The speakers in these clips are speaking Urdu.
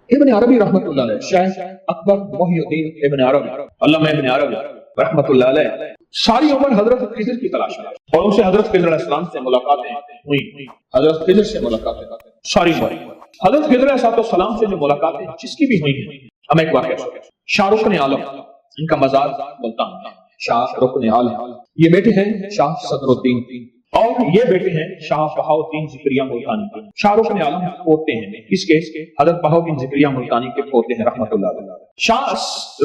ابن عربی رحمۃ اللہ علیہ، شیخ اکبر محی الدین ابن عربی، علامہ ابن عربی رحمۃ اللہ علیہ، ساری عمر حضرت خضر کی تلاش میں، اور ان سے حضرت خضر علیہ السلام سے ملاقاتیں ہوئی، حضرت خضر سے ملاقاتیں ساری عمر۔ حضرت خضر علیہ السلام سے جو ملاقاتیں جس کی بھی ہوئی ہیں، ہم ایک واقعہ سنیں۔ شاہ رکن عالم، ان کا مزار ملتان ہے، شاہ رکن عالم، یہ بیٹے ہیں شاہ صدر الدین، اور یہ بیٹے ہیں شاہ بہاؤالدین زکریہ ملتانی کے۔ شاہ رکن عالم پوتے ہیں کس کے؟ حضرت بہاؤالدین زکریہ ملتانی کے پوتے ہیں رحمۃ اللہ علیہ۔ شاہ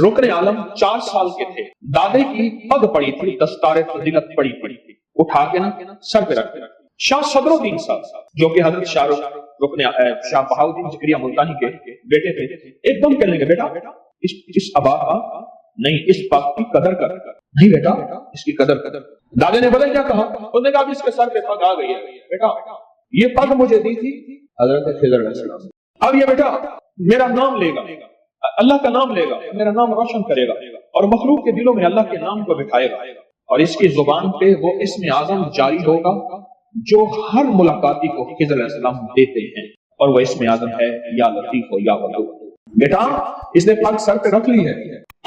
رکن عالم 4 سال کے تھے، دادے کی پگ پڑی تھی، دستار فضیلت پڑی تھی، اٹھا کے نا سر پہ رکھ کے۔ شاہ صدر الدین صاحب جو کہ حضرت شاہ بہاؤالدین زکریہ ملتانی کے بیٹے تھے، ایک دم کہنے لگے بیٹا اس ابا کا نہیں، اس پگ کی قدر کر، نہیں بیٹا اس کی قدر کر۔ دادے نے بولے کیا کہا؟ انہوں نے کہا کہ اس کے سر پہ پگ آ گئی ہے، بیٹا یہ پگ مجھے دی تھی حضرت خضر علیہ السلام، اب یہ بیٹا میرا نام لے گا، اللہ کا نام لے گا، میرا نام روشن کرے گا، اور مخلوق کے دلوں میں اللہ کے نام کو بٹھائے گا، اور اس کی زبان پہ وہ اسم اعظم جاری ہوگا جو ہر ملاقاتی کو خضر علیہ السلام دیتے ہیں، اور وہ اسم اعظم ہے یا لطیف ہو یا ودود۔ بیٹا اس نے پگ سر پہ رکھ لی ہے،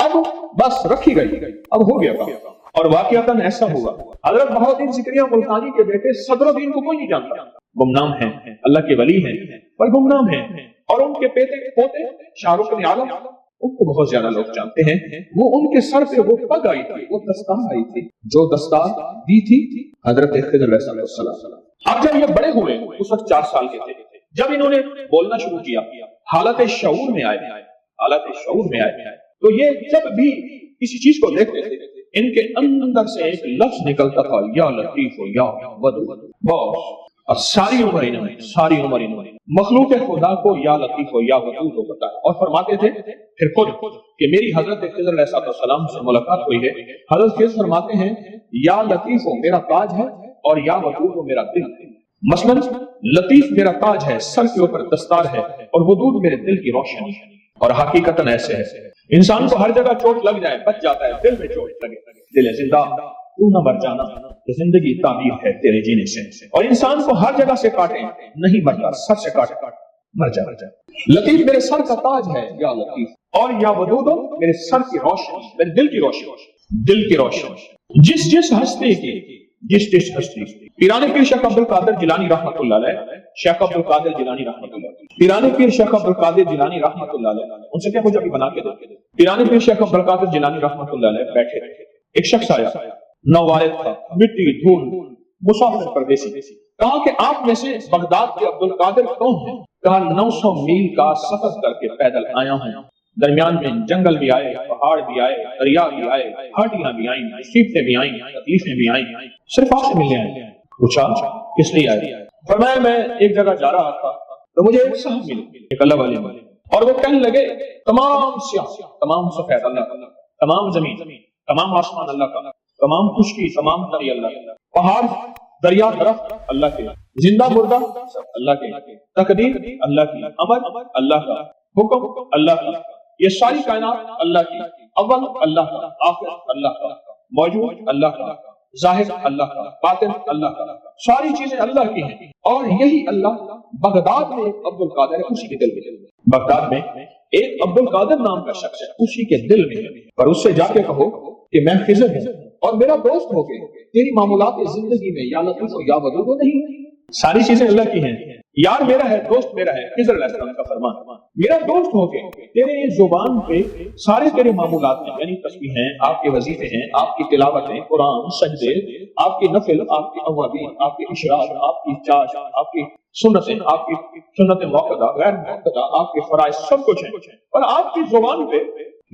اب بس رکھی گئی، اب ہو گیا کام۔ اور واقعتاً ایسا ہوا، حضرت بہاؤالدین زکریہ ملتانی کے بیٹے صدر الدین کو کوئی نہیں جانتا، گمنام ہیں، اللہ کے ولی ہیں پر گمنام ہیں، اور ان کے پوتے شاہ رکن عالم ان کو بہت زیادہ لوگ جانتے ہیں۔ وہ ان کے سر پہ وہ پگ آئی تھی، وہ دستار آئی تھی جو دستار دی تھی حضرت خضر علیہ السلام۔ اب جب یہ بڑے ہوئے، اس وقت 4 سال کے تھے، جب انہوں نے بولنا شروع کیا، حالت شعور میں آئے، تو یہ جب بھی کسی چیز کو دیکھتے تھے ان کے اندر سے ایک لفظ نکلتا تھا یا لطیف ہو یا ودود، بس۔ اور ساری عمر انہوں نے مخلوق خدا کو یا لطیف ہو یا ودود کو بتایا، اور فرماتے تھے پھر خود کہ میری حضرت خضر علیہ السلام سے ملاقات ہوئی ہے، حضرت خضر فرماتے ہیں یا لطیف ہو میرا تاج ہے، اور یا ودود ہو میرا دل ہے۔ مثلا لطیف میرا تاج ہے، سر کے اوپر دستار ہے، اور ودود میرے دل کی روشنی ہے۔ اور حقیقتاً ایسے ہے، انسان کو ہر جگہ چوٹ لگ جائے بچ جاتا ہے، دل میں چوٹ لگے، دل زندہ تو نہ مر جانا، کہ زندگی تعبیر ہے تیرے جینے سے، اور انسان کو ہر جگہ سے کاٹے نہیں مرتا، سر سے کاٹے مر جاتا۔ لطیف میرے سر کا تاج ہے یا لطیف، اور یا ودود میرے سر کی روشنی، میرے دل کی روشنی۔ جس ہستی کی پیران پیر شیخ عبد القادر جیلانی رحمۃ اللہ علیہ، شیخ عبد القادر جیلانی رحمۃ اللہ علیہ، پیران پیر شیخ عبد القادر جیلانی رحمۃ اللہ علیہ، ان سے کیا مجھے ابھی بنا کے دو۔ پیران پیر شیخ عبد القادر جیلانی رحمۃ اللہ علیہ بیٹھے، ایک شخص آیا، نووارد تھا، مٹی دھول مسافر پردیسی، کہا کہ آپ میں سے بغداد کے عبد القادر کون ہیں؟ کہا 900 میل کا سفر کر کے پیدل آیا ہوں، درمیان میں جنگل بھی آئے، پہاڑ بھی آئے، دریا بھی آئے، ہاٹیاں بھی آئیں، مصیبتیں بھی آئیں، تکلیفیں بھی آئیں، صرف آپ سے ملنے آئے۔ پوچھا کس لیے آئے؟ فرمایا میں ایک جگہ جا رہا تھا تو مجھے ایک صاحب ملے، ایک اللہ والے ملے، اور وہ کہنے لگے تمام سیاہ، تمام سفید اللہ کا، تمام زمین، تمام آسمان اللہ کا، تمام خشکی، تمام تری اللہ کا، پہاڑ دریا درخت اللہ کے، زندہ مردہ سب اللہ کے، تقدیر اللہ کی، امر اللہ کا، حکم اللہ کا، یہ ساری کائنات اللہ کی، اول اللہ کا، آخر اللہ کا، موجود اللہ کا، ظاہر اللہ کا، باطن اللہ کا، ساری چیزیں اللہ کی ہیں۔ اور یہی اللہ بغداد میں ایک عبد القادر ہے، اسی کے دل میں، بغداد میں ایک عبد القادر نام کا شخص ہے، اسی کے دل میں ہے، پر اس سے جا کے کہو کہ میں خضر ہوں اور میرا دوست ہو کے تیری معمولات زندگی میں یا لطیف ہو یا ودود ہو نہیں، ساری چیزیں اللہ کی ہیں، یار میرا ہے، دوست میرا ہے، خضر علیہ السلام کا فرمان، میرا دوست ہو کے تیرے زبان پہ سارے تیرے معمولات ہیں، یعنی تسبیح ہیں، آپ کے وظیفے ہیں، آپ کی تلاوتیں، قرآن، سجدے، آپ کی نفل، آپ کی اوابین، آپ کے اشراق، آپ کی چاش، آپ کی سنتیں، آپ کی سنت موقدہ، غیر موقدہ، آپ کے فرائض، سب کچھ ہیں، اور آپ کی زبان پہ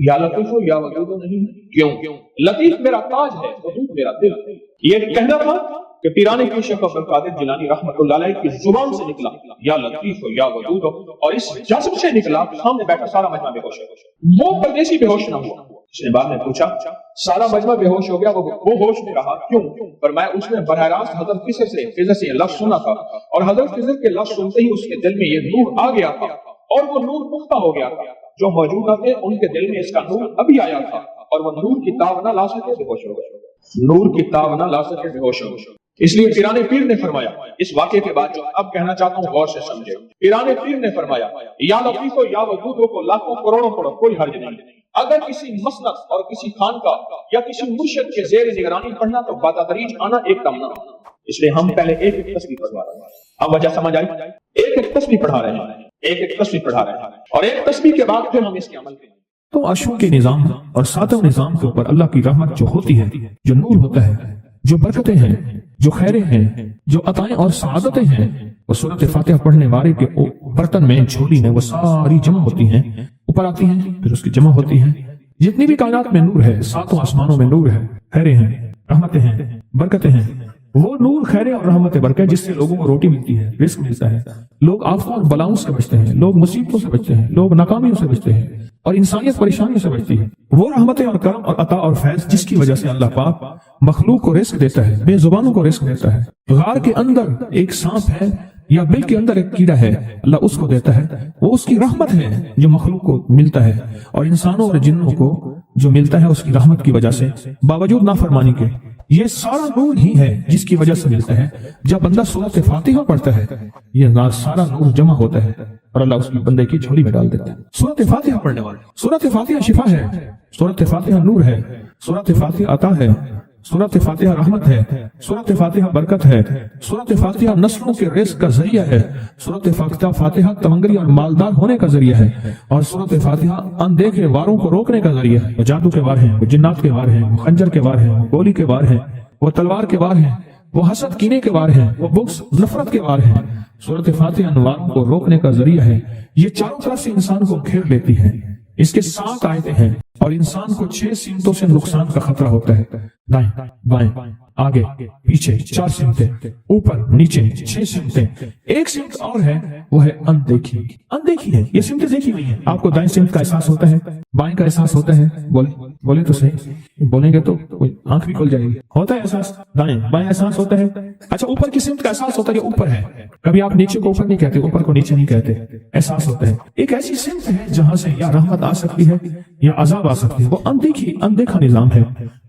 یا لطیف ہو یا ودود نہیں۔ کیوں؟ لطیف میرا تاج ہے، ودود میرا دل ہے۔ یہ کہنا تھا کہ پیران پیر شیخ عبد القادر جیلانی رحمۃ اللہ علیہ کی زبان سے نکلا یا لطیف ہو یا ودود ہو، اور اس جذب سے نکلا، سامنے بیٹھا سارا مجمع بے ہوش ہے، وہ پردیسی بے ہوش نہ ہوا۔ اس نے بعد میں پوچھا، سارا مجمع بے ہوش ہو گیا، وہ ہوش میں رہا کیوں؟ فرمایا اس نے براہ راست حضرت خضر سے لفظ سنا تھا، اور حضرت خضر کے لفظ سنتے ہی اس کے دل میں یہ نور آ گیا تھا، اور وہ نور پختہ ہو گیا تھا، جو موجودہ تھے ان کے دل میں اس کا نور ابھی آیا تھا، اور وہ نور کی تاب نہ لا سکے، بے ہوش ہو گئے، نور کی تاب نہ لا سکے، بے ہوش ہو گئے۔ اس لیے پیران پیر نے فرمایا، اس واقعے کے بعد جو اب کہنا چاہتا ہوں غور سے سمجھے، پیران پیر نے فرمایا یا لطیف یا ودود کو لاکھوں کروڑوں پڑھو کوئی حرج نہیں، اگر کسی مسند اور کسی خانقاہ یا کسی مرشد کے زیر نگرانی پڑھنا تو بتدریج آنا ایک دم نہ، اس لیے ہم پہلے ایک ایک تسبیح پڑھوا رہے ہیں۔ اب وجہ سمجھ آئی؟ ایک ایک تسبیح پڑھا رہے ہیں، ایک ایک تسبیح پڑھا رہے ہیں، اور ایک تسبیح کے بعد پھر ہم اس کے عمل کریں۔ تو عشروں کے نظام اور ساتوں نظام کے اوپر اللہ کی رحمت جو ہوتی ہے، جو نور ہوتا ہے، جو برکتیں ہیں، جو خیریں ہیں، جو عطائیں اور سعادتیں ہیں، وہ سورۃ فاتحہ پڑھنے والے کے برتن میں، جھولی میں وہ ساری جمع ہوتی ہیں، اوپر آتی ہیں، پھر اس کی جمع ہوتی ہیں۔ جتنی بھی کائنات میں نور ہے، ساتوں آسمانوں میں نور ہے، خیریں ہیں، رحمتیں ہیں، برکتیں ہیں، وہ نور، خیریں اور رحمت برکت جس سے لوگوں کو روٹی ملتی ہے، رزق ملتا ہے، لوگ آفتوں اور بلاؤں سے بچتے ہیں، لوگ مصیبتوں سے بچتے ہیں، لوگ ناکامیوں سے بچتے ہیں، اور انسانیت پریشانیوں سے بچتی ہے۔ وہ رحمتیں اور کرم اور عطا اور فیض جس کی وجہ سے اللہ پاک مخلوق کو رزق دیتا ہے، بے زبانوں کو رزق دیتا ہے۔ غار کے اندر ایک سانپ ہے یا بل کے اندر ایک کیڑا ہے، اللہ اس کو دیتا ہے، وہ اس کی رحمت ہے جو مخلوق کو ملتا ہے، اور انسانوں اور جنوں کو جو ملتا ہے اس کی رحمت کی وجہ سے، باوجود نافرمانی کے۔ یہ سارا نور ہی ہے جس کی وجہ سے ملتا ہے۔ جب بندہ سورۃ فاتحہ پڑھتا ہے، یہ سارا نور جمع ہوتا ہے اور اللہ اس کی بندے کی جھولی میں ڈال دیتا ہے۔ سورۃ فاتحہ پڑھنے والے، سورۃ فاتحہ شفا ہے، سورۃ فاتحہ نور ہے، سورۃ فاتحہ عطا ہے، سورۃ فاتحہ رحمت ہے، سورۃ فاتحہ برکت ہے، سورۃ فاتحہ نسلوں کے رزق کا ذریعہ ہے، سورۃ فاتحہ تمنگری اور مالدار ہونے کا ذریعہ ہے، اور سورۃ فاتحہ اندیکھے واروں کو روکنے کا ذریعہ ہے۔ وہ جادو کے وار ہیں، وہ جنات کے وار ہیں، وہ خنجر کے وار ہیں، وہ گولی کے وار ہیں، وہ تلوار کے وار ہیں، وہ حسد کینے کے وار ہیں، وہ بغض نفرت کے وار ہیں۔ سورۃ فاتحہ ان واروں کو روکنے کا ذریعہ ہے۔ یہ چاروں طرف سے انسان کو گھیر لیتی ہے۔ اس کے 7 آیتیں ہیں اور انسان کو 6 سمتوں سے نقصان کا خطرہ ہوتا ہے، دائیں بائیں آگے پیچھے 4 سمتیں، اوپر نیچے 6 سمتیں۔ ایک سمت اور ہے، وہ ہے اندیکھی۔ اندیکھی ہے، یہ سمتیں دیکھی ہوئی ہیں۔ آپ کو دائیں سمت کا احساس ہوتا ہے، بائیں کا احساس ہوتا ہے، بولے تو صحیح، بولیں گے تو آنکھ بھی کھل جائے گی۔ ہوتا ہے احساس، دائیں بائیں احساس ہوتا ہے۔ اچھا، اوپر کی سمت کا احساس ہوتا ہے، یہ اوپر ہے۔ کبھی آپ نیچے کو اوپر نہیں کہتے، اوپر کو نیچے نہیں کہتے، احساس ہوتا ہے۔ ایک ایسی سمت ہے جہاں سے یا رحمت آ سکتی ہے یا عذاب آ سکتی ہے، وہ اندیکھا نظام ہے۔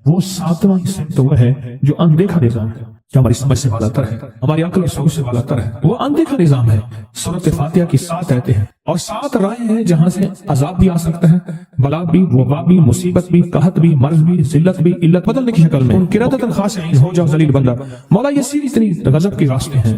وہ 7واں سمت وہ ہے جو اندیکھا نظام ہے، جو ہماری سمجھ سے بالاتر ہے، ہماری عقل اور سوچ سے بالاتر ہے۔ وہ اندیکھا نظام ہے۔ سورۃ فاتحہ کی 7 آیتیں ہیں اور 7 راہیں ہیں جہاں سے عذاب بھی آ سکتا ہے، بلا بھی، وبا بھی، مصیبت بھی، قحط بھی، مرض بھی، ذلت بھی، علت بدلنے کی شکل میں۔ قرادۃ خاصعین، ہو جاؤ ذلیل بندہ۔ مولا یہ سیدھی اتنی غضب کے راستے ہیں،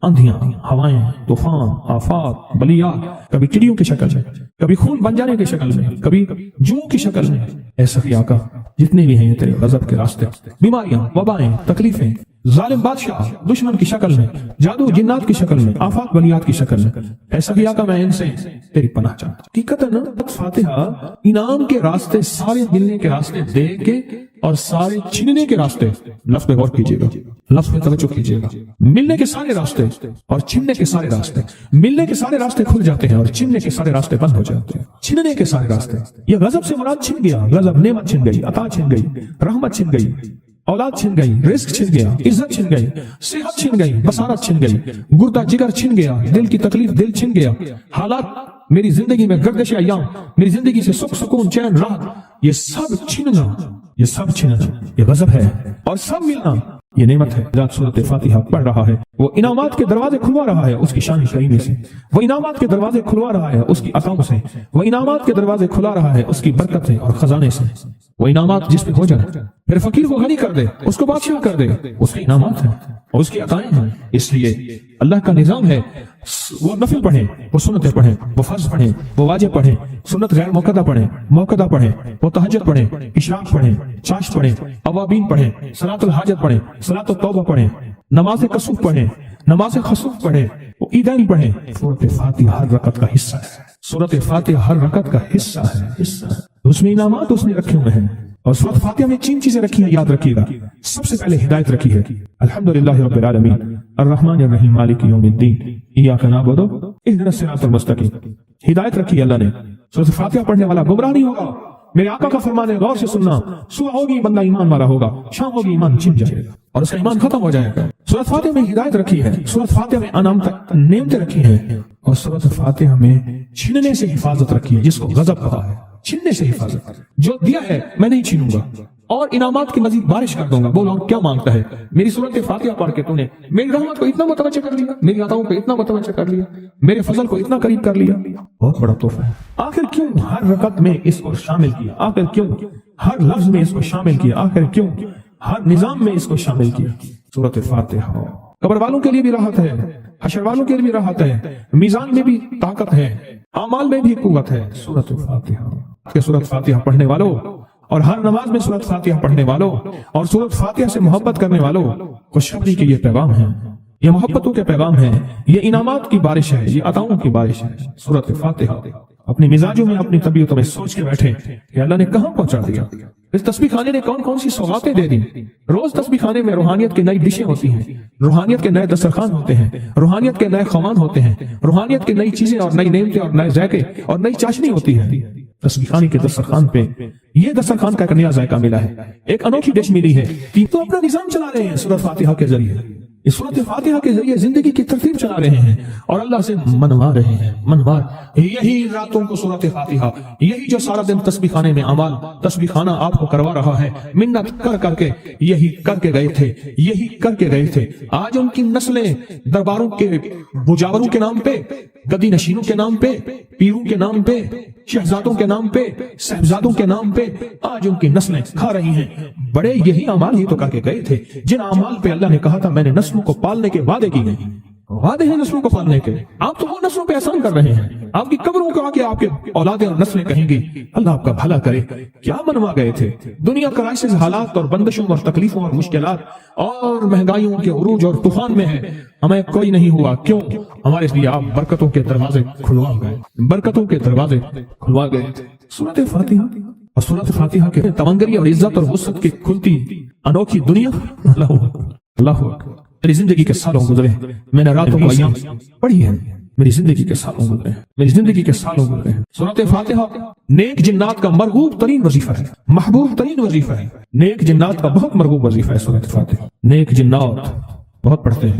اندھیاں، ہوائیں، طوفان، آفات، بلیات، کبھی چڑیوں کی شکل میں، کبھی خون بن جانے کی شکل میں، کبھی جوں کی شکل میں۔ اے سخی آقا، جتنے بھی ہیں یہ تیرے غضب کے راستے، بیماریاں، وبائیں، تکلیفیں، ظالم بادشاہ دشمن کی شکل میں، جادو جنات کی شکل میں، آفات بلیات کی شکل میں، اے سخی آقا میں ان سے تیری پناہ چاہتا ہوں۔ حقیقتاً فاتحہ انعام کے راستے، سارے ملنے کے راستے دے کے اور سارے چھننے کے راستے، لفظ پہ غور کیجیے گا، لفظ پہ توجہ کیجیے گا۔ ملنے کے سارے راستے اور چھننے کے سارے راستے، ملنے کے سارے راستے کھل جاتے ہیں اور چھننے کے سارے راستے بند ہو جاتے ہیں۔ چھننے کے سارے راستے، یہ غضب سے مراد چھن گیا، غضب نعمت چھن گئی، عطا چھن گئی، رحمت چھن گئی، اولاد چھن گئی، رزق چھن گیا، عزت چھن گئی، صحت چھن گئی، بصارت چھن گئی، گردہ جگر چھن گیا، دل کی تکلیف دل چھن گیا، حالات میری زندگی میں گردش ایام، میری زندگی سے سکھ سکون چین راحت، یہ سب چھننا، یہ سب چھننا، یہ غضب ہے، اور سب ملنا یہ نعمت ہے۔ ذات سورۃ فاتحہ پڑھ رہا ہے، وہ انعامات کے دروازے کھلوا رہا ہے اس کی شان کریمی سے، وہ انعامات کے دروازے کھلوا رہا ہے اس کی عطاؤں سے، وہ انعامات کے دروازے کھلا رہا ہے اس کی برکت سے اور خزانے سے۔ وہ انعامات جس پہ ہو جائے، پھر فقیر کو غنی کر دے، اس کو بادشاہ کر دے، اس کے انعامات ہیں اور اس کی عطائیں ہیں۔ اس لیے اللہ کا نظام ہے، وہ نفل پڑھیں، وہ سنتیں پڑھیں، وہ فرض پڑھیں، وہ واجب پڑھیں، سنت غیر موقدہ پڑھیں، موقدہ پڑھیں، وہ تہجد پڑھیں، اشراق پڑھیں، چاشت پڑھیں، اوابین پڑھیں، صلاۃ الحاجت پڑھیں، صلاۃ التوبہ پڑھیں، نماز کسوف پڑھیں، نماز خسوف پڑھیں، وہ عیدین پڑھیں۔ سورۃ فاتحہ ہر رکعت کا حصہ ہے، سورۃ فاتحہ ہر رکعت کا حصہ ہے، اس میں انعامات اس نے رکھے ہوئے ہیں۔ اور سورۃ فاتحہ میں 3 چیزیں رکھی ہیں، یاد رکھیے گا۔ سب سے پہلے ہدایت رکھی ہے، الحمدللہ رب العالمین الرحمن الرحیم مالک یوم الدین ایاک نعبد اهدنا الصراط المستقیم۔ ہدایت رکھی اللہ نے۔ سورۃ فاتحہ پڑھنے والا گمراہ نہیں ہوگا۔ میرے آقا کا فرمان ہے، غور سے سننا، صبح ہوگی بندہ ایمان والا ہوگا، شام ہوگی ایمان چھن جائے گا اور اس کا ایمان ختم ہو جائے گا۔ سورۃ فاتحہ میں ہدایت رکھی ہے، سورۃ فاتحہ میں نعمتیں رکھی ہیں، اور سورۃ فاتحہ میں چھننے سے حفاظت رکھی ہے، جس کو غضب کہا ہے، چھننے سے حفاظت۔ جو دیا ہے میں نہیں چھینوں گا، اور انعامات کی مزید بارش کر دوں گا. بول اور کیا مانگتا ہے؟ میری سورت فاتحہ پڑھ کے تو نے میری رحمت کو اتنا متوجہ کر لیا, میری عطاؤں کو اتنا متوجہ کر لیا, میرے فضل کو اتنا قریب کر لیا. بہت بڑا تحفہ ہے. آخر کیوں ہر رکعت میں اس کو شامل کیا؟ آخر کیوں ہر لفظ میں اس کو شامل کیا؟ آخر کیوں ہر نظام میں اس کو شامل کیا؟ سورت فاتحہ قبر والوں کے لیے بھی راحت ہے, حشر والوں کے لیے بھی راحت ہے, میزان میں بھی طاقت ہے, اعمال میں بھی قوت ہے. سورت فاتحہ. سورت فاتحہ پڑھنے والوں اور ہر نماز میں سورت فاتحہ پڑھنے والوں اور سورت فاتحہ سے محبت کرنے والوں خوشخبری کے یہ پیغام ہے, یہ محبتوں کے پیغام ہے, یہ انعامات کی بارش ہے, یہ عطاؤں کی بارش ہے. سورت فاتحہ اپنی مزاجوں میں, اپنی طبیعتوں میں سوچ کے بیٹھے کہ اللہ نے کہاں پہنچا دیا. اس تسبیح خانے نے کون کون سی سوغاتیں دے دی. روز تسبیح خانے میں روحانیت کی نئی ڈشیں ہوتی ہیں, روحانیت کے نئے دسترخوان ہوتے ہیں, روحانیت کے نئے خوان ہوتے ہیں, روحانیت کی نئی چیزیں اور نئی نعمتیں اور نئے ذائقے اور نئی چاشنی ہوتی ہے. تسبیح خانے کے دسترخوان پہ یہ دسترخوان کا ایک نیا ذائقہ ملا ہے, ایک انوکھی ڈش ملی ہے. تو اپنا نظام چلا رہے ہیں سورت فاتحہ کے ذریعے, اس سورت فاتحہ کے ذریعے زندگی کی ترتیب چلا رہے ہیں اور اللہ سے منوا رہے ہیں. منوا یہی راتوں کو سورت فاتحہ, یہی جو سارا دن تسبیح خانے میں اعمال تسبیح خانہ آپ کو کروا رہا ہے, منت کر کر کے یہی کر کے گئے تھے, یہی کر کے گئے تھے. آج ان کی نسلیں درباروں کے بجاوروں کے نام پہ, گدی نشینوں کے نام پہ, پیروں کے نام پہ, شہزادوں کے نام پہ, صاحبزادوں کے نام پہ آج ان کی نسلیں کھا رہی ہیں. بڑے یہی اعمال ہی تو کر کے گئے تھے جن اعمال پہ اللہ نے کہا تھا میں نے نسلوں کو پالنے کے وعدے کی گئے. وعدے ہیں نسلوں کو پالنے کے, آپ تو وہ نسلوں پہ احسان کر رہے ہیں. آپ کی قبروں کو آکے آپ کے اولادیں اور نسلیں کہیں گی اللہ آپ کا بھلا کرے. کیا منوا گئے تھے؟ دنیا کرائسس, حالات اور بندشوں اور تکلیفوں اور مشکلات اور مہنگائیوں کے عروج اور طوفان میں ہے, ہمیں کوئی نہیں ہوا. کیوں؟ ہمارے لیے آپ برکتوں کے دروازے کھلوا گئے, برکتوں کے دروازے کھلوا گئے. سورت فاتحہ اور سورت فاتحہ کے تمنگری اور عزت اور وسعت کی کھلتی انوکھی دنیا. اللہ اللہ میری زندگی کے سالوں گزرے, میں نے راتوں کو ایام پڑھی ہے, میری زندگی کے سالوں گزرے, میری زندگی کے سالوں گزرے. سورت فاتحہ نیک جنات کا مرغوب ترین وظیفہ ہے, محبوب ترین وظیفہ ہے. نیک جنات کا بہت مرغوب وظیفہ ہے سورت فاتحہ. نیک جنات بہت پڑھتے ہیں,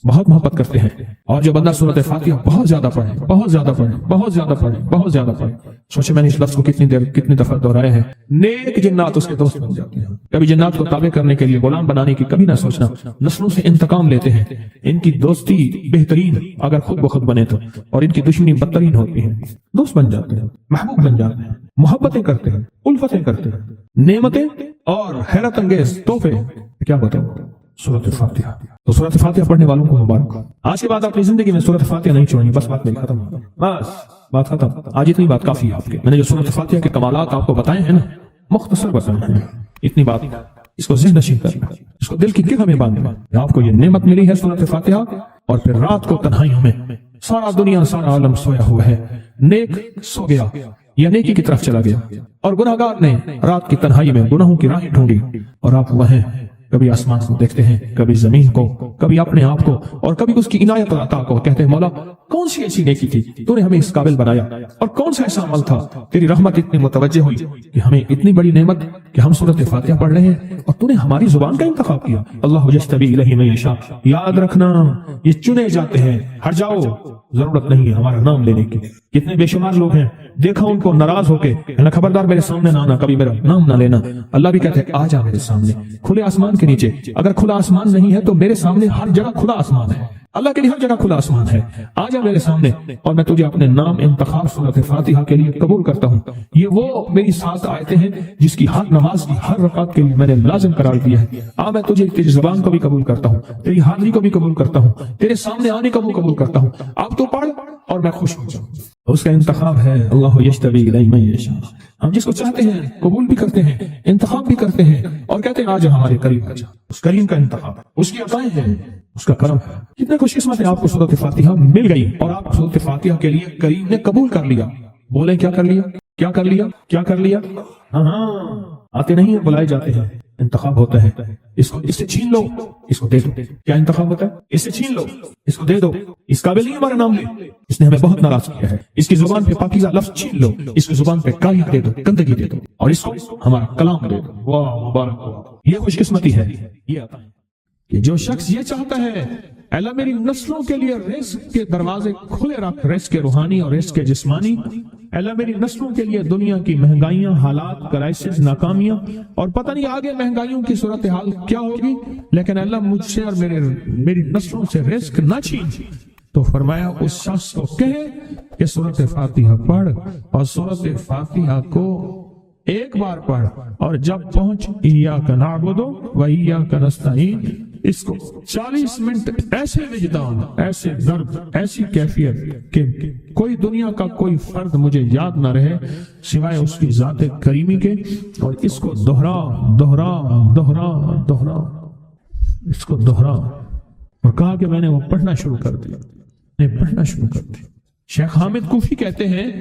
بہت محبت کرتے ہیں. اور جو بندہ سورت فاتحہ بہت زیادہ پڑھے, بہت زیادہ پڑھے, بہت زیادہ پڑھے, بہت زیادہ پڑھے, سوچے میں نے اس لفظ کو کتنی دیر کتنی دفعہ دہرایا ہے, نیک جنات اس کے دوست بن جاتے ہیں. کبھی جنات کو تابع کرنے کے لیے غلام بنانے کی کبھی نہ سوچنا, نسلوں سے انتقام لیتے ہیں. ان کی دوستی بہترین اگر خود بخود بنے تو, اور ان کی دشمنی بدترین ہوتی ہے. دوست بن جاتے ہیں, محبوب بن جاتے ہیں, محبتیں کرتے ہیں, الفتیں کرتے ہیں, نعمتیں اور حیرت انگیز تحفے. کیا بتاؤں سورت فاتحہ. تو سورت فاتحہ پڑھنے والوں کو مبارک. آج کے بعد اپنی زندگی میں سورت فاتحہ نہیں چھوڑنی. بس بات میری ختم, بس بات ختم. آج اتنی بات کافی ہے آپ کے. میں نے جو سورت فاتحہ کے کمالات آپ کو بتائے ہیں نا, مختصر بتائے ہیں, اتنی بات. اس کو ذہن نشین کرنا, اس کو دل کی گرہ میں باندھنا. آپ کو یہ نعمت ملی ہے سورت فاتحہ, اور پھر رات کو تنہائیوں میں سارا دنیا سارا عالم سویا ہوا ہے, نیک سو گیا یا نیکی کی طرف چلا گیا, اور گناہگار نے رات کی تنہائی میں گناہوں کی راہیں ڈھونڈی, اور آپ وہ ہیں کبھی آسمان کو دیکھتے ہیں, کبھی زمین کو, کبھی اپنے آپ کو, اور کبھی اس کی عنایت اور عطا کو. کہتے ہیں مولا کون سی ایسی نیکی تھی تو نے ہمیں اس قابل بنایا, اور کون سا ایسا عمل تھا تیری رحمت اتنی متوجہ ہوئی کہ ہمیں اتنی بڑی نعمت کہ ہم سورت فاتحہ پڑھ رہے ہیں اور تو نے ہماری زبان کا انتخاب کیا. اللہ یجتبی الیہ من یشاء. یاد رکھنا یہ چنے جاتے ہیں, ہٹ جاؤ, ضرورت نہیں ہے ہمارا نام لینے کی. کتنے بے شمار لوگ ہیں, دیکھا ان کو ناراض ہو کے خبردار میرے سامنے نہ آنا, کبھی میرا نام نہ لینا. اللہ بھی کہتے ہیں آ جا میرے سامنے, کھلے آسمان کے نیچے. اگر کھلا آسمان نہیں ہے تو میرے سامنے ہر جگہ کھلا آسمان ہے. اللہ کے لیے ہر جگہ کھلا آسمان ہے. آ جا میرے سامنے اور میں تجھے اپنے نام انتخاب سورت فاتحہ کے لیے قبول کرتا ہوں. یہ وہ میری 7 آیتیں ہیں جس کی ہر نماز کی ہر رکعت کے لیے میں نے لازم قرار دیا ہے. میں تجھے تیری زبان کو بھی قبول کرتا ہوں, تیری حاضری کو بھی قبول کرتا ہوں, تیرے سامنے آنے کو بھی قبول کرتا ہوں. اب تو پڑھ اور میں خوش ہو جاؤں. اس کا انتخاب ہے اللہ یجتبی الیہ من یشاء. ہم جس کو چاہتے ہیں قبول بھی کرتے ہیں, انتخاب بھی کرتے ہیں, اور کہتے ہیں آج ہمارے قریب آ جا. اس کریم کا انتخاب, اس کی عطائیں ہیں, اس کا کرم ہے. کتنے خوش قسمت ہے آپ کو سورت فاتحہ مل گئی, اور آپ سورت فاتحہ کے لیے کریم نے قبول کر لیا. بولیں کیا کر لیا, کیا کر لیا, کیا کر لیا؟ ہاں آتے نہیں ہیں, بلائے جاتے ہیں. انتخاب ہوتا ہے, اس سے چھین لو, اس کو دے دو. کیا انتخاب ہوتا ہے؟ اس سے چھین لو, اس کو دے دو. اس قابل نہیں ہمارا نام لے, اس نے ہمیں بہت ناراض کیا ہے. اس کی زبان پہ پاکیزہ لفظ چھین لو, اس کی زبان پہ کالیاں دے دو, گندگی دے دو, اور اس کو ہمارا کلام دے دو. واہ مبارک. یہ خوش قسمتی ہے, یہ آتا ہے کہ جو شخص یہ چاہتا ہے اللہ میری نسلوں کے لیے رزق کے دروازے کھلے رکھ، رزق روحانی اور رزق جسمانی۔ اللہ میری نسلوں کے لیے دنیا کی مہنگائیاں، حالات، کرائسس، ناکامیاں، اور پتہ نہیں آگے مہنگائیوں کی صورتحال کیا ہوگی، لیکن اللہ مجھ سے اور میری نسلوں سے رزق نہ چھین۔ تو فرمایا اس شخص کو کہے کہ سورۃ فاتحہ پڑھ، اور سورۃ فاتحہ کو ایک بار پڑھ، اور جب پہنچ ایاک نعبد و ایاک نستعین، اس کو 40 منٹ ایسے وجدان، ایسے درد، ایسی کیفیت کہ کوئی دنیا کا کوئی فرد مجھے یاد نہ رہے سوائے اس کی ذات کریمی کے، اور اس کو دہرا دہرا دہرا دہرا، اس کو دہرا۔ اور کہا کہ میں نے وہ پڑھنا شروع کر دیا، پڑھنا شروع کر دیا۔ شیخ حامد کوفی کہتے ہیں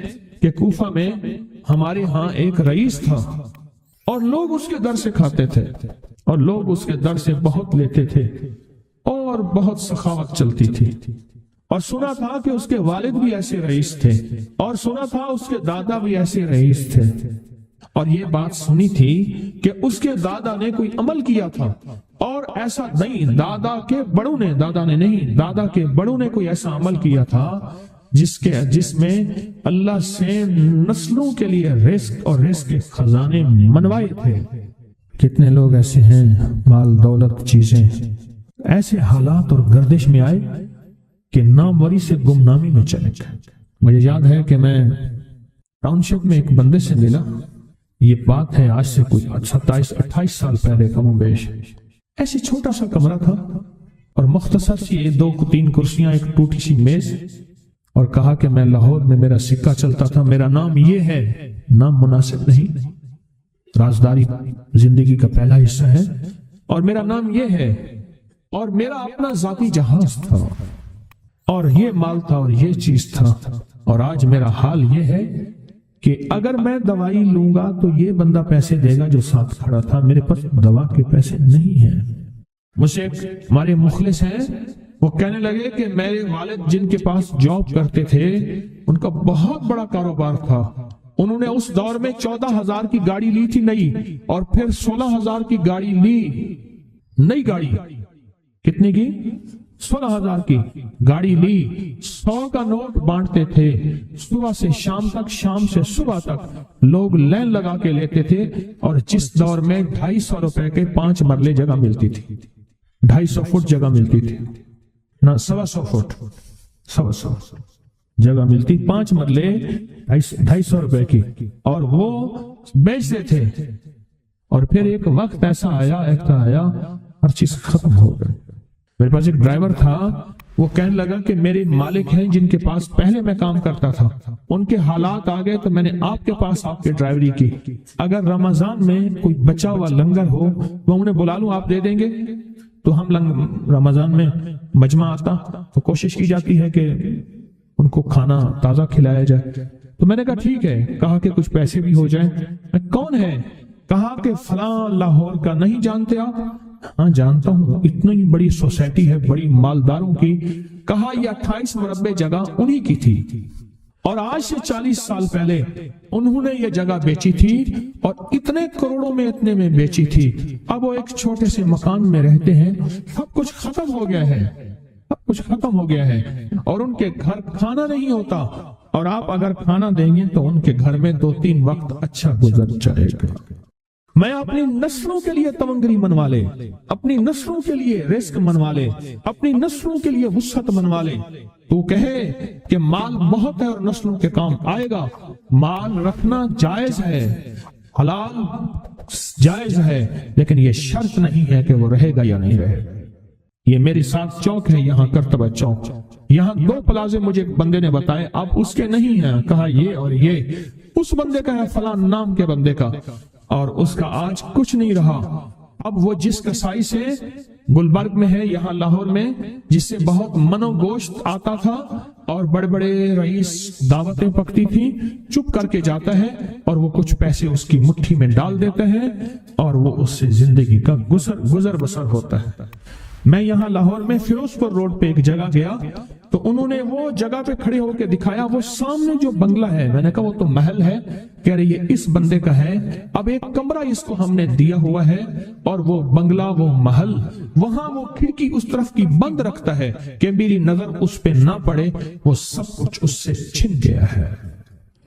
کہ کوفہ میں ہمارے ہاں ایک رئیس تھا، اور لوگ اس کے در سے کھاتے تھے، اور لوگ اس کے در سے بہت لیتے تھے، اور بہت سخاوت چلتی تھی۔ اور سنا تھا کہ اس کے والد بھی ایسے رئیس تھے، اور سنا تھا اس کے دادا بھی ایسے رئیس تھے، اور یہ بات سنی تھی کہ اس کے دادا نے کوئی عمل کیا تھا، اور ایسا نہیں، دادا کے بڑوں نے کوئی ایسا عمل کیا تھا جس میں اللہ سے نسلوں کے لیے رزق اور رزق کے خزانے منوائے تھے۔ کتنے لوگ ایسے ہیں، مال دولت چیزیں، ایسے حالات اور گردش میں آئے کہ ناموری سے گمنامی میں چلے گئے۔ مجھے یاد ہے کہ میں ٹاؤن شپ میں ایک بندے سے ملا، یہ بات ہے آج سے کوئی 27-28 سال پہلے کم و بیش۔ ایسے چھوٹا سا کمرہ تھا، اور مختصر سی 2-3 کرسیاں، ایک ٹوٹی سی میز، اور کہا کہ میں لاہور میں میرا سکہ چلتا تھا، میرا نام یہ ہے، نام مناسب نہیں، رازداری زندگی کا پہلا حصہ ہے، اور میرا نام یہ ہے، اور میرا اپنا ذاتی جہاز تھا، اور یہ مال تھا، اور یہ چیز تھا، اور آج میرا حال یہ ہے کہ اگر میں دوائی لوں گا تو یہ بندہ پیسے دے گا جو ساتھ کھڑا تھا، میرے پاس دوا کے پیسے نہیں ہیں۔ مجھے ہمارے مخلص ہیں، وہ کہنے لگے کہ میرے والد جن کے پاس جاب کرتے تھے، ان کا بہت بڑا کاروبار تھا، انہوں نے اس دور میں 14,000 کی گاڑی لی تھی نئی، اور پھر 16,000 کی گاڑی لی، نئی گاڑی، کتنے کی؟ 16,000 کی گاڑی لی، 100 کا نوٹ بانٹتے تھے، صبح سے شام تک، شام سے صبح تک لوگ لین لگا کے لیتے تھے، اور جس دور میں 250 روپے کے 5 مرلے جگہ ملتی تھی، 250 فٹ جگہ ملتی تھی، نہ 125 فٹ، 125 جگہ ملتی، 5 مرلے 250 روپے کی، اور وہ بیچتے تھے۔ اور پھر ایک وقت ایسا آیا ہر چیز ختم ہو گئی۔ میرے پاس ایک ڈرائیور تھا، وہ کہنے لگا کہ میرے مالک ہیں جن کے پاس پہلے میں کام کرتا تھا، ان کے حالات آ گئے تو میں نے آپ کے پاس آپ کے ڈرائیوری کی، اگر رمضان میں کوئی بچا ہوا لنگر ہو وہ انہیں بلا لوں، آپ دے دیں گے؟ تو ہم رمضان میں مجمع آتا تو کوشش کی جاتی ہے کہ ان کو کھانا تازہ کھلایا جائے۔ تو میں نے کہا ٹھیک ہے، کہا کہ کچھ پیسے بھی ہو جائیں۔ میں کون ہے؟ کہا کہ فلاں لاہور کا، نہیں جانتے آپ؟ ہاں جانتا ہوں، اتنی بڑی سوسائٹی ہے، بڑی مالداروں کی۔ کہا یہ 28 مربع جگہ انہی کی تھی، اور آج سے 40 سال پہلے انہوں نے یہ جگہ بیچی تھی، اور اتنے کروڑوں میں اتنے میں بیچی تھی۔ اب وہ ایک چھوٹے سے مکان میں رہتے ہیں، سب کچھ ختم ہو گیا ہے، سب کچھ ختم ہو گیا ہے، اور ان کے گھر کھانا نہیں ہوتا، اور آپ اگر کھانا دیں گے تو ان کے گھر میں 2-3 وقت اچھا گزر جائے گا۔ میں اپنی نسلوں کے لیے تمنگری منوا لے، اپنی نسلوں کے لیے رزق منوا لے، اپنی نسلوں کے لیے وسعت منوا لے۔ تو کہے کہ مال بہت ہے اور نسلوں کے کام آئے گا، مال رکھنا جائز ہے، حلال جائز ہے، لیکن یہ شرط نہیں ہے کہ وہ رہے گا یا نہیں رہے گا۔ یہ میری ساتھ چوک ہے، یہاں کرتبہ چوک، یہاں 2 پلازے مجھے بندے نے بتائے، اب اس کے نہیں ہیں، کہا یہ اور یہ اس بندے کا ہے، فلاں نام کے بندے کا، اور اس کا آج کچھ نہیں رہا۔ اب وہ جس کسائی سے گلبرگ میں ہے، یہاں لاہور میں، جس سے بہت من و گوشت آتا تھا اور بڑے بڑے رئیس دعوتیں پکتی تھیں، چپ کر کے جاتا ہے اور وہ کچھ پیسے اس کی مٹھی میں ڈال دیتے ہیں اور وہ اس سے زندگی کا گزر بسر ہوتا ہے۔ میں یہاں لاہور میں فیروز پور روڈ پہ ایک جگہ گیا تو انہوں نے وہ جگہ پہ کھڑے ہو کے دکھایا، وہ سامنے جو بنگلہ ہے، میں نے کہا وہ تو محل ہے، کہہ رہے یہ اس بندے کا ہے، اب ایک کمرہ اس کو ہم نے دیا ہوا ہے اور وہ بنگلہ وہ محل وہاں وہ کھڑکی اس طرف کی بند رکھتا ہے کہ میری نظر اس پہ نہ پڑے، وہ سب کچھ اس سے چھن گیا ہے۔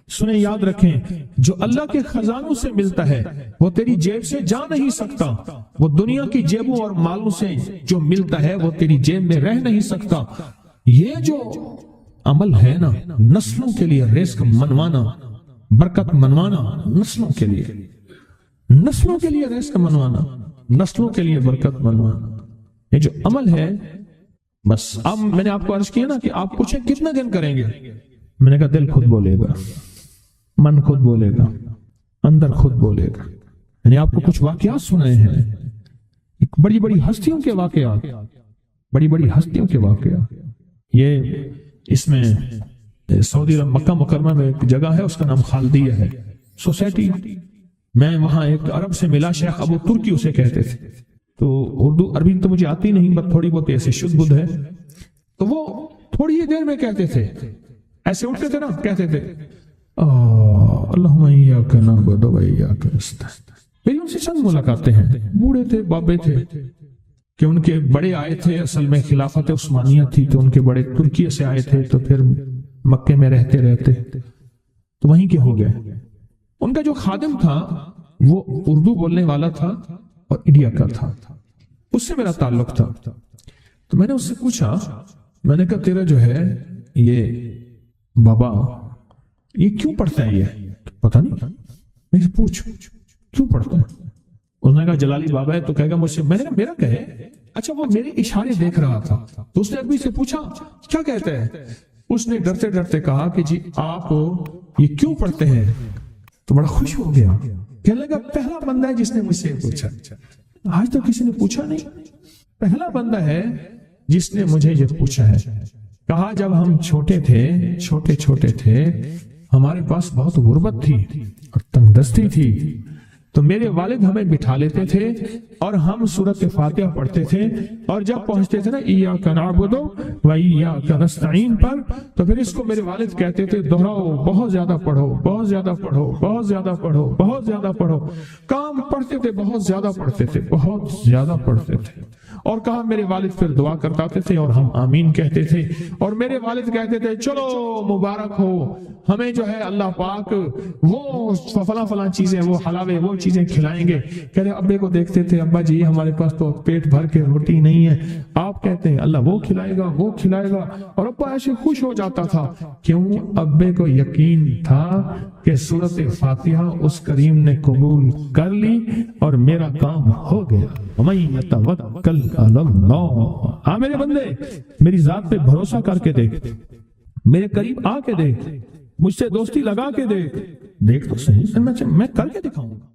سنیں، یاد رکھیں، جو اللہ کے خزانوں سے ملتا ہے وہ تیری جیب سے جا نہیں سکتا، وہ دنیا کی جیبوں اور مالوں سے جو ملتا ہے وہ تیری جیب میں رہ نہیں سکتا۔ یہ جو عمل ہے نا، نسلوں کے لیے رزق منوانا، برکت منوانا، نسلوں کے لیے رزق منوانا، نسلوں کے لیے برکت منوانا، یہ جو عمل ہے، بس اب میں نے آپ کو عرض کیا نا کہ آپ پوچھیں کتنے دن کریں گے، میں نے کہا دل خود بولے گا، من خود بولے گا، اندر خود بولے گا۔ یعنی آپ کو کچھ واقعات سنائے ہیں، بڑی بڑی ہستیوں کے واقعات، یہ اس میں سعودی عرب مکہ مکرمہ میں ایک جگہ ہے، اس کا نام خالدیہ ہے سوسائٹی۔ میں وہاں ایک عرب سے ملا، شیخ ابو ترکی اسے کہتے تھے، تو اردو عربی تو مجھے آتی نہیں، بس تھوڑی بہت ایسے شدھ بدھ ہے، تو وہ تھوڑی ہی دیر میں کہتے تھے، ایسے اٹھتے تھے نا، کہتے تھے اللہم ایاک نعبد و ایاک نستعین۔ میری ان سے چند ملاقاتیں ہیں، بوڑھے تھے، بابے تھے، کہ ان کے بڑے آئے تھے، اصل میں خلافت عثمانیہ تھی تو ان کے بڑے ترکیہ سے آئے تھے، تو پھر مکے میں رہتے تو وہیں کے ہو گئے۔ ان کا جو خادم تھا وہ اردو بولنے والا تھا اور انڈیا کا تھا، اس سے میرا تعلق تھا، تو میں نے اس سے پوچھا، میں نے کہا تیرا جو ہے یہ بابا یہ کیوں پڑھتا ہے؟ یہ پتہ نہیں، میں سے پوچھ کیوں پڑھتا ہے؟ اس نے کہا جلالی بابا ہے، تو کہے گا مجھ سے، میں نے کہا میرا کہے، اچھا وہ میرے اشارے دیکھ رہا تھا، تو اس نے عربی سے پوچھا کیا کہتا ہے؟ اس نے ڈرتے ڈرتے کہا کہ جی آپ یہ کیوں پڑھتے ہیں؟ تو بڑا خوش ہو گیا، کہنے لگا پہلا بندہ ہے جس نے مجھ سے پوچھا، آج تک کسی نے پوچھا نہیں، پہلا بندہ ہے جس نے مجھے یہ پوچھا ہے۔ کہا جب ہم چھوٹے تھے ہمارے پاس بہت غربت تھی اور تنگ دستی تھی، تو میرے والد ہمیں بٹھا لیتے تھے اور ہم سورۃ فاتحہ پڑھتے تھے، اور جب پہنچتے تھے نا ایاک نعبد و ایاک نستعین پر، تو پھر اس کو میرے والد کہتے تھے دہراؤ، بہت زیادہ پڑھو، بہت زیادہ پڑھو، بہت زیادہ پڑھو، بہت زیادہ پڑھو۔ کام پڑھتے تھے، بہت زیادہ پڑھتے تھے، بہت زیادہ پڑھتے تھے، اور کہا میرے والد پھر دعا کرتے تھے اور ہم آمین کہتے تھے، اور میرے والد کہتے تھے چلو مبارک ہو، ہمیں جو ہے اللہ پاک وہ فلاں چیزیں، وہ حلاوے، وہ چیزیں کھلائیں گے۔ کہہ رہے ابے کو دیکھتے تھے، ابا جی ہمارے پاس تو پیٹ بھر کے روٹی نہیں ہے، آپ کہتے ہیں اللہ وہ کھلائے گا، وہ کھلائے گا، اور ابا ایسے خوش ہو جاتا تھا۔ کیوں؟ ابے کو یقین تھا کہ سورۃ فاتحہ اس کریم نے قبول کر لی اور میرا کام ہو گیا۔ وَمَن يَتَوَکَّلْ عَلَى اللَّهِ، آ میرے بندے میری ذات پہ بھروسہ کر کے دیکھ، میرے قریب آ کے دیکھ، مجھ سے دوستی لگا کے دیکھ تو صحیح، میں کر کے دکھاؤں گا۔